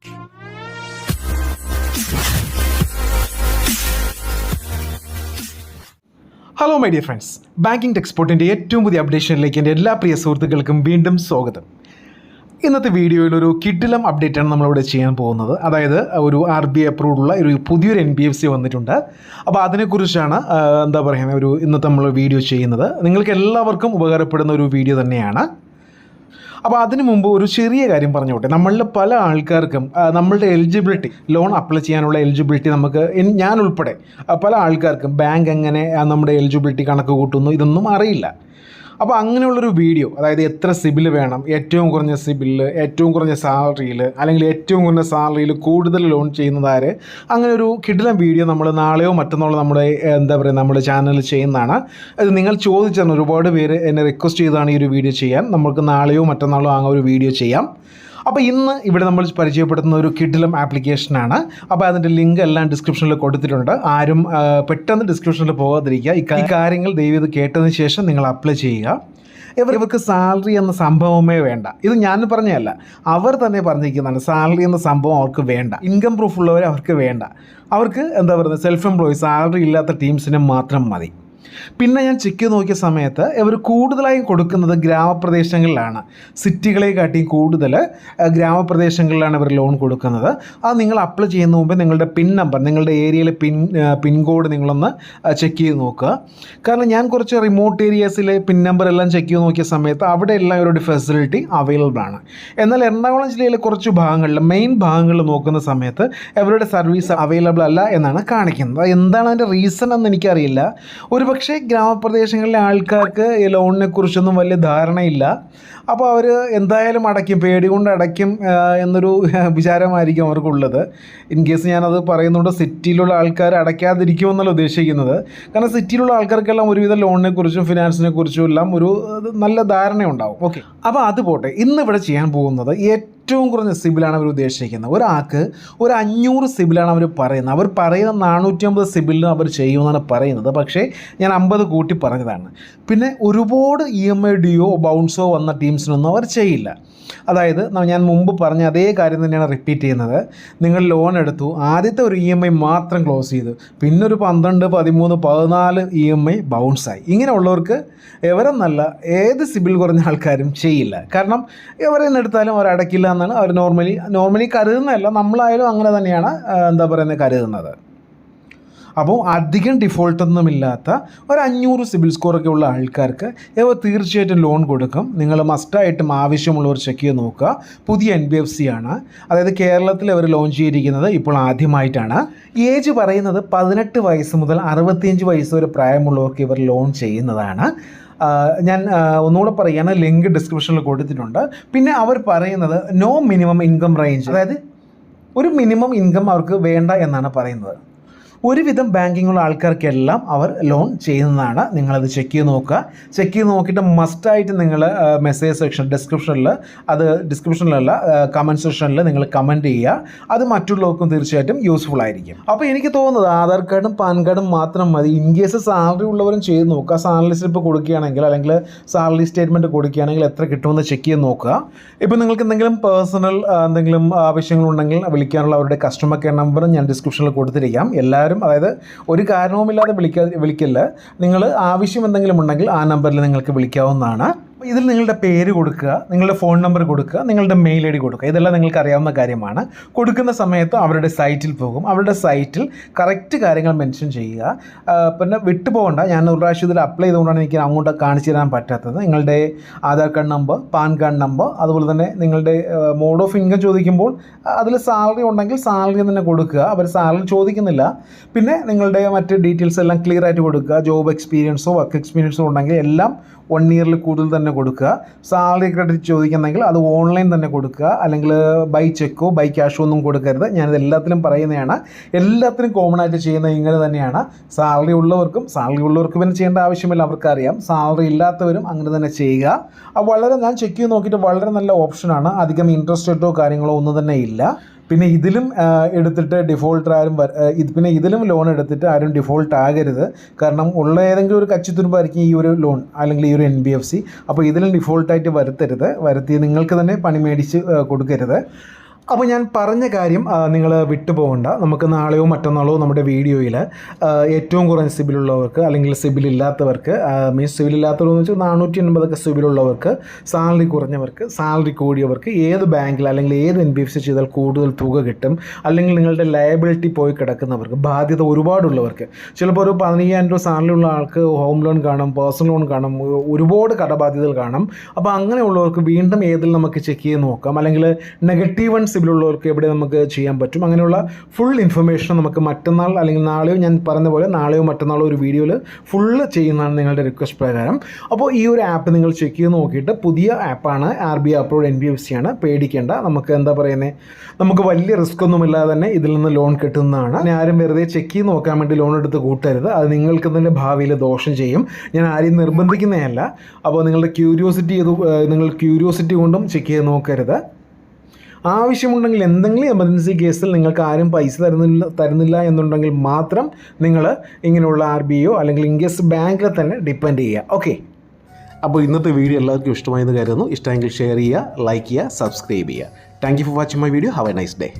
Hello my dear friends, banking ടെക്സ്പോർട്ടിൻ്റെ ഏറ്റവും പുതിയ അപ്ഡേഷനിലേക്ക് എൻ്റെ എല്ലാ പ്രിയ സുഹൃത്തുക്കൾക്കും വീണ്ടും സ്വാഗതം. ഇന്നത്തെ വീഡിയോയിൽ ഒരു കിഡിലം അപ്ഡേറ്റാണ് നമ്മളിവിടെ ചെയ്യാൻ പോകുന്നത്. അതായത് ഒരു RBI അപ്രൂവ്ഡുള്ള ഒരു പുതിയൊരു NBFC വന്നിട്ടുണ്ട്. അപ്പോൾ അതിനെക്കുറിച്ചാണ് ഇന്നത്തെ നമ്മൾ വീഡിയോ ചെയ്യുന്നത്. നിങ്ങൾക്ക് എല്ലാവർക്കും ഉപകാരപ്പെടുന്ന ഒരു വീഡിയോ തന്നെയാണ്. അപ്പോൾ അതിനു മുമ്പ് ഒരു ചെറിയ കാര്യം പറഞ്ഞോട്ടെ. നമ്മളിൽ പല ആൾക്കാർക്കും നമ്മളുടെ എലിജിബിലിറ്റി, ലോൺ അപ്ലൈ ചെയ്യാനുള്ള എലിജിബിലിറ്റി ഞാൻ ഉൾപ്പെടെ പല ആൾക്കാർക്കും ബാങ്ക് എങ്ങനെ നമ്മുടെ എലിജിബിലിറ്റി കണക്ക് കൂട്ടുന്നു ഇതൊന്നും അറിയില്ല. അപ്പോൾ അങ്ങനെയുള്ളൊരു വീഡിയോ, അതായത് എത്ര സിബിൽ വേണം, ഏറ്റവും കുറഞ്ഞ സിബിലിൽ, ഏറ്റവും കുറഞ്ഞ സാലറിയിൽ, അല്ലെങ്കിൽ ഏറ്റവും കുറഞ്ഞ സാലറിയിൽ കൂടുതൽ ലോൺ ചെയ്യുന്നതാര്, അങ്ങനെ ഒരു കിടിലം വീഡിയോ നമ്മൾ നാളെയോ മറ്റന്നാളോ നമ്മുടെ ചാനലിൽ ചെയ്യുന്നതാണ്. അത് നിങ്ങൾ ചോദിച്ചാണ്, ഒരുപാട് പേര് എന്നെ റിക്വസ്റ്റ് ചെയ്താണ് ഈ ഒരു വീഡിയോ ചെയ്യാൻ. നമുക്ക് നാളെയോ മറ്റന്നാളോ ആ ഒരു വീഡിയോ ചെയ്യാം. അപ്പോൾ ഇന്ന് ഇവിടെ നമ്മൾ പരിചയപ്പെടുത്തുന്ന ഒരു കിഡിലം ആപ്ലിക്കേഷനാണ്. അപ്പോൾ അതിൻ്റെ ലിങ്ക് എല്ലാം ഡിസ്ക്രിപ്ഷനിൽ കൊടുത്തിട്ടുണ്ട്. ആരും പെട്ടെന്ന് ഡിസ്ക്രിപ്ഷനിൽ പോകാതിരിക്കുക. ഈ കാര്യങ്ങൾ ദയവേത് കേട്ടതിന് ശേഷം നിങ്ങൾ അപ്ലൈ ചെയ്യുക. ഇവർക്ക് സാലറി എന്ന സംഭവമേ വേണ്ട. ഇത് ഞാൻ പറഞ്ഞതല്ല, അവർ തന്നെ പറഞ്ഞിരിക്കുന്നതാണ്. സാലറി എന്ന സംഭവം അവർക്ക് വേണ്ട. ഇൻകം പ്രൂഫ് ഉള്ളവരെ അവർക്ക് വേണ്ട. അവർക്ക് സെൽഫ് എംപ്ലോയി, സാലറി ഇല്ലാത്ത ടീംസിനെ മാത്രം മതി. പിന്നെ ഞാൻ ചെക്ക് ചെയ്ത് നോക്കിയ സമയത്ത് ഇവർ കൂടുതലായും കൊടുക്കുന്നത് ഗ്രാമപ്രദേശങ്ങളിലാണ്. സിറ്റികളെക്കാട്ടിയും കൂടുതൽ ഗ്രാമപ്രദേശങ്ങളിലാണ് ഇവർ ലോൺ കൊടുക്കുന്നത്. അത് നിങ്ങൾ അപ്ലൈ ചെയ്യുന്ന മുമ്പ് നിങ്ങളുടെ പിൻ നമ്പർ, നിങ്ങളുടെ ഏരിയയിലെ പിൻകോഡ് നിങ്ങളൊന്ന് ചെക്ക് ചെയ്ത് നോക്കുക. കാരണം ഞാൻ കുറച്ച് റിമോട്ട് ഏരിയാസിലെ പിൻ നമ്പർ എല്ലാം ചെക്ക് ചെയ്ത് നോക്കിയ സമയത്ത് അവിടെ എല്ലാം ഒരു ഫെസിലിറ്റി അവൈലബിൾ ആണ്. എന്നാൽ എറണാകുളം ജില്ലയിലെ കുറച്ച് ഭാഗങ്ങളിൽ, മെയിൻ ഭാഗങ്ങളിൽ നോക്കുന്ന സമയത്ത് ഇവരുടെ സർവീസ് അവൈലബിൾ അല്ല എന്നാണ് കാണിക്കുന്നത്. എന്താണ് അതിൻ്റെ റീസൺ എന്ന് എനിക്കറിയില്ല. പക്ഷേ ഗ്രാമപ്രദേശങ്ങളിലെ ആൾക്കാർക്ക് ഈ ലോണിനെ കുറിച്ചൊന്നും വലിയ ധാരണയില്ല. അപ്പോൾ അവർ എന്തായാലും അടയ്ക്കും, പേടി കൊണ്ട് അടയ്ക്കും എന്നൊരു വിചാരമായിരിക്കും അവർക്കുള്ളത്. ഇൻ കേസ് ഞാനത് പറയുന്നുണ്ട്, സിറ്റിയിലുള്ള ആൾക്കാർ അടയ്ക്കാതിരിക്കുമെന്നല്ല ഉദ്ദേശിക്കുന്നത്. കാരണം സിറ്റിയിലുള്ള ആൾക്കാർക്കെല്ലാം ഒരുവിധ ലോണിനെ കുറിച്ചും ഫിനാൻസിനെ കുറിച്ചും എല്ലാം ഒരു നല്ല ധാരണയുണ്ടാവും. ഓക്കെ, അപ്പോൾ അത് പോട്ടെ. ഇന്നിവിടെ ചെയ്യാൻ പോകുന്നത് ഏറ്റവും കുറഞ്ഞ സിബിലാണ് അവർ ഉദ്ദേശിക്കുന്നത്. ഒരാൾക്ക് ഒരു 500 സിബിലാണ് അവർ പറയുന്നത്. അവർ പറയുന്ന 450 സിബിലിനും അവർ ചെയ്യുമെന്നാണ് പറയുന്നത്. പക്ഷേ ഞാൻ 50 കൂട്ടി പറഞ്ഞതാണ്. പിന്നെ ഒരുപാട് EMI ഡ്യൂയോ ബൗൺസോ വന്ന ടീംസിനൊന്നും അവർ ചെയ്യില്ല. അതായത് ഞാൻ മുമ്പ് പറഞ്ഞ അതേ കാര്യം തന്നെയാണ് റിപ്പീറ്റ് ചെയ്യുന്നത്. നിങ്ങൾ ലോൺ എടുത്തു, ആദ്യത്തെ ഒരു EMI മാത്രം ക്ലോസ് ചെയ്തു, പിന്നെ ഒരു 12, 13, 14 EMI ബൗൺസായി. ഇങ്ങനെയുള്ളവർക്ക് എവരെന്നല്ല ഏത് സിബിൽ കുറഞ്ഞ ആൾക്കാരും ചെയ്യില്ല. കാരണം എവരെന്ന് എടുത്താലും അവർ അടയ്ക്കില്ല എന്നാണ് അവർ നോർമലി കരുതുന്നതല്ല. നമ്മളായാലും അങ്ങനെ തന്നെയാണ് കരുതുന്നത്. അപ്പോൾ അധികം ഡിഫോൾട്ടൊന്നുമില്ലാത്ത ഒരു 500 സിബിൽ സ്കോറൊക്കെ ഉള്ള ആൾക്കാർക്ക് ഇവ തീർച്ചയായിട്ടും ലോൺ കൊടുക്കും. നിങ്ങൾ മസ്റ്റായിട്ടും ആവശ്യമുള്ളവർ ചെക്ക് ചെയ്ത് നോക്കുക. പുതിയ NBFC ആണ്. അതായത് കേരളത്തിൽ അവർ ലോഞ്ച് ചെയ്തിരിക്കുന്നത് ഇപ്പോൾ ആദ്യമായിട്ടാണ്. ഏജ് പറയുന്നത് 18 വയസ്സ് മുതൽ 65 വയസ്സ് വരെ പ്രായമുള്ളവർക്ക് ഇവർ ലോൺ ചെയ്യുന്നതാണ്. ഞാൻ ഒന്നുകൂടെ പറയുകയാണ്, ലിങ്ക് ഡിസ്ക്രിപ്ഷനിൽ കൊടുത്തിട്ടുണ്ട്. പിന്നെ അവർ പറയുന്നത് നോ മിനിമം ഇൻകം റേഞ്ച്, അതായത് ഒരു മിനിമം ഇൻകം അവർക്ക് വേണ്ട എന്നാണ് പറയുന്നത്. ഒരുവിധം ബാങ്കിങ്ങുള്ള ആൾക്കാർക്കെല്ലാം അവർ ലോൺ ചെയ്യുന്നതാണ്. നിങ്ങളത് ചെക്ക് ചെയ്ത് നോക്കുക. ചെക്ക് ചെയ്ത് നോക്കിയിട്ട് മസ്റ്റായിട്ട് നിങ്ങൾ മെസ്സേജ് സെക്ഷൻ ഡിസ്ക്രിപ്ഷനിലല്ല കമൻറ്റ് സെക്ഷനിൽ നിങ്ങൾ കമൻറ്റ് ചെയ്യുക. അത് മറ്റുള്ളവർക്കും തീർച്ചയായിട്ടും യൂസ്ഫുൾ ആയിരിക്കും. അപ്പോൾ എനിക്ക് തോന്നുന്നത് ആധാർ കാർഡും പാൻ കാർഡും മാത്രം മതി. ഇൻ കേസ് സാലറി ഉള്ളവരും ചെയ്ത് നോക്കുക. സാലറി സ്ലിപ്പ് കൊടുക്കുകയാണെങ്കിൽ, അല്ലെങ്കിൽ സാലറി സ്റ്റേറ്റ്മെൻറ്റ് കൊടുക്കുകയാണെങ്കിൽ എത്ര കിട്ടുമെന്ന് ചെക്ക് ചെയ്ത് നോക്കുക. ഇപ്പോൾ നിങ്ങൾക്ക് എന്തെങ്കിലും പേഴ്സണൽ എന്തെങ്കിലും ആവശ്യങ്ങളുണ്ടെങ്കിൽ വിളിക്കാനുള്ള അവരുടെ കസ്റ്റമർ കെയർ നമ്പറും ഞാൻ ഡിസ്ക്രിപ്ഷനിൽ കൊടുത്തിരിക്കാം. എല്ലാവരും, അതായത് ഒരു കാരണവുമില്ലാതെ വിളിക്കില്ല. നിങ്ങൾ ആവശ്യം എന്തെങ്കിലും ഉണ്ടെങ്കിൽ ആ നമ്പറിൽ നിങ്ങൾക്ക് വിളിക്കാവുന്നതാണ്. ഇതിൽ നിങ്ങളുടെ പേര് കൊടുക്കുക, നിങ്ങളുടെ ഫോൺ നമ്പർ കൊടുക്കുക, നിങ്ങളുടെ മെയിൽ ID കൊടുക്കുക. ഇതെല്ലാം നിങ്ങൾക്ക് അറിയാവുന്ന കാര്യമാണ്. കൊടുക്കുന്ന സമയത്ത് അവരുടെ സൈറ്റിൽ പോകും. അവരുടെ സൈറ്റിൽ കറക്റ്റ് കാര്യങ്ങൾ മെൻഷൻ ചെയ്യുക. പിന്നെ വിട്ടുപോകണ്ട. ഞാൻ ഒരു പ്രാവശ്യം ഇതിൽ അപ്ലൈ ചെയ്തുകൊണ്ടാണ് എനിക്ക് അങ്ങോട്ട് കാണിച്ചു തരാൻ പറ്റാത്തത്. നിങ്ങളുടെ Aadhaar card number, pan card number, അതുപോലെ തന്നെ നിങ്ങളുടെ മോഡ് ഓഫ് ഇൻകം ചോദിക്കുമ്പോൾ അതിൽ സാലറി ഉണ്ടെങ്കിൽ സാലറി തന്നെ കൊടുക്കുക. അവർ സാലറി ചോദിക്കുന്നില്ല. പിന്നെ നിങ്ങളുടെ മറ്റ് ഡീറ്റെയിൽസ് എല്ലാം ക്ലിയർ ആയിട്ട് കൊടുക്കുക. ജോബ് എക്സ്പീരിയൻസോ വർക്ക് എക്സ്പീരിയൻസോ ഉണ്ടെങ്കിൽ എല്ലാം 1 ഇയറിൽ കൂടുതൽ തന്നെ കൊടുക്കുക. സാലറി ക്രെഡിറ്റ് ചോദിക്കുന്നെങ്കിൽ അത് ഓൺലൈൻ തന്നെ കൊടുക്കുക. അല്ലെങ്കിൽ ബൈ ചെക്കോ ബൈ ക്യാഷോ ഒന്നും കൊടുക്കരുത്. ഞാനിത് എല്ലാത്തിനും പറയുന്നതാണ്. എല്ലാത്തിനും കോമൺ ആയിട്ട് ചെയ്യുന്നത് ഇങ്ങനെ തന്നെയാണ്. സാലറി ഉള്ളവർക്ക് പിന്നെ ചെയ്യേണ്ട ആവശ്യമില്ല, അവർക്കറിയാം. സാലറി ഇല്ലാത്തവരും അങ്ങനെ തന്നെ ചെയ്യുക. അപ്പോൾ ഞാൻ ചെക്ക് ചെയ്ത് നോക്കിയിട്ട് വളരെ നല്ല ഓപ്ഷനാണ്. അധികം ഇൻട്രസ്റ്റ് റേറ്റോ കാര്യങ്ങളോ ഒന്നും തന്നെ ഇല്ല. പിന്നെ ഇതിലും എടുത്തിട്ട് ഡിഫോൾട്ടർ ആരും പിന്നെ ഇതിലും ലോൺ എടുത്തിട്ട് ആരും ഡിഫോൾട്ട് ആകരുത്. കാരണം ഉള്ള ഏതെങ്കിലും ഒരു കച്ചിത്തുരുമ്പായിരിക്കും ഈ ഒരു ലോൺ അല്ലെങ്കിൽ ഈ ഒരു NBFC. അപ്പോൾ ഇതിലും ഡിഫോൾട്ടായിട്ട് വരുത്തി നിങ്ങൾക്ക് തന്നെ പണി മേടിച്ച് കൊടുക്കരുത്. അപ്പോൾ ഞാൻ പറഞ്ഞ കാര്യം നിങ്ങൾ വിട്ടുപോകണ്ട. നമുക്ക് നാളെയോ മറ്റന്നാളോ നമ്മുടെ വീഡിയോയിൽ ഏറ്റവും കുറഞ്ഞ സിബിലുള്ളവർക്ക് അല്ലെങ്കിൽ സിബിൽ ഇല്ലാത്തവർക്ക്, മീൻസ് സിബിൽ ഇല്ലാത്തവരെന്ന് വെച്ചാൽ 480 സിബിലുള്ളവർക്ക്, സാലറി കുറഞ്ഞവർക്ക്, സാലറി കൂടിയവർക്ക്, ഏത് ബാങ്കിൽ അല്ലെങ്കിൽ ഏത് NBFC ചെയ്താൽ കൂടുതൽ തുക കിട്ടും, അല്ലെങ്കിൽ നിങ്ങളുടെ ലയബിലിറ്റി പോയി കിടക്കുന്നവർക്ക്, ബാധ്യത ഒരുപാടുള്ളവർക്ക്, ചിലപ്പോൾ ഒരു 15,000 രൂപ സാലറി ഉള്ള ആൾക്ക് ഹോം ലോൺ കാണും, പേഴ്സണൽ ലോൺ കാണും, ഒരുപാട് കടബാധ്യതകൾ കാണും. അപ്പോൾ അങ്ങനെയുള്ളവർക്ക് വീണ്ടും ഏതിൽ നമുക്ക് ചെക്ക് ചെയ്ത് നോക്കാം, അല്ലെങ്കിൽ നെഗറ്റീവ് സിബിലുള്ളവർക്ക് എവിടെ നമുക്ക് ചെയ്യാൻ പറ്റും, അങ്ങനെയുള്ള ഫുൾ ഇൻഫർമേഷൻ നമുക്ക് മറ്റന്നാൾ അല്ലെങ്കിൽ നാളെയോ, ഞാൻ പറഞ്ഞ പോലെ നാളെയോ മറ്റന്നാളോ ഒരു വീഡിയോയിൽ ഫുള്ള് ചെയ്യുന്നതാണ് നിങ്ങളുടെ റിക്വസ്റ്റ് പ്രകാരം. അപ്പോൾ ഈ ഒരു ആപ്പ് നിങ്ങൾ ചെക്ക് ചെയ്ത് നോക്കിയിട്ട്, പുതിയ ആപ്പാണ്, RBI അപ്രൂവ്ഡ് NBFC ആണ്, പേടിക്കേണ്ട. നമുക്ക് എന്താ പറയുന്നത്, നമുക്ക് വലിയ റിസ്ക് ഒന്നുമില്ലാതെ തന്നെ ഇതിൽ നിന്ന് ലോൺ കിട്ടുന്നതാണ്. ആരും വെറുതെ ചെക്ക് ചെയ്ത് നോക്കാൻ വേണ്ടി ലോൺ എടുത്ത് കൂട്ടരുത്, അത് നിങ്ങൾക്ക് തന്നെ ഭാവിയിൽ ദോഷം ചെയ്യും. ഞാൻ ആരെയും നിർബന്ധിക്കുന്നതല്ല. അപ്പോൾ നിങ്ങളുടെ ക്യൂരിയോസിറ്റി കൊണ്ടും ചെക്ക് ചെയ്ത് നോക്കരുത്. ആവശ്യമുണ്ടെങ്കിൽ, എന്തെങ്കിലും എമർജൻസി കേസിൽ നിങ്ങൾക്ക് ആരും പൈസ തരുന്നില്ല എന്നുണ്ടെങ്കിൽ മാത്രം നിങ്ങൾ ഇങ്ങനെയുള്ള RBIയോ അല്ലെങ്കിൽ ഇൻകേസ് ബാങ്കിലെ തന്നെ ഡിപ്പെൻഡ് ചെയ്യുക. ഓക്കെ, അപ്പോൾ ഇന്നത്തെ വീഡിയോ എല്ലാവർക്കും ഇഷ്ടമായെന്ന് കരുതുന്നു. ഇഷ്ടമെങ്കിൽ ഷെയർ ചെയ്യുക, ലൈക്ക് ചെയ്യുക, സബ്സ്ക്രൈബ് ചെയ്യുക. Thank you for watching my video. Have A nice day.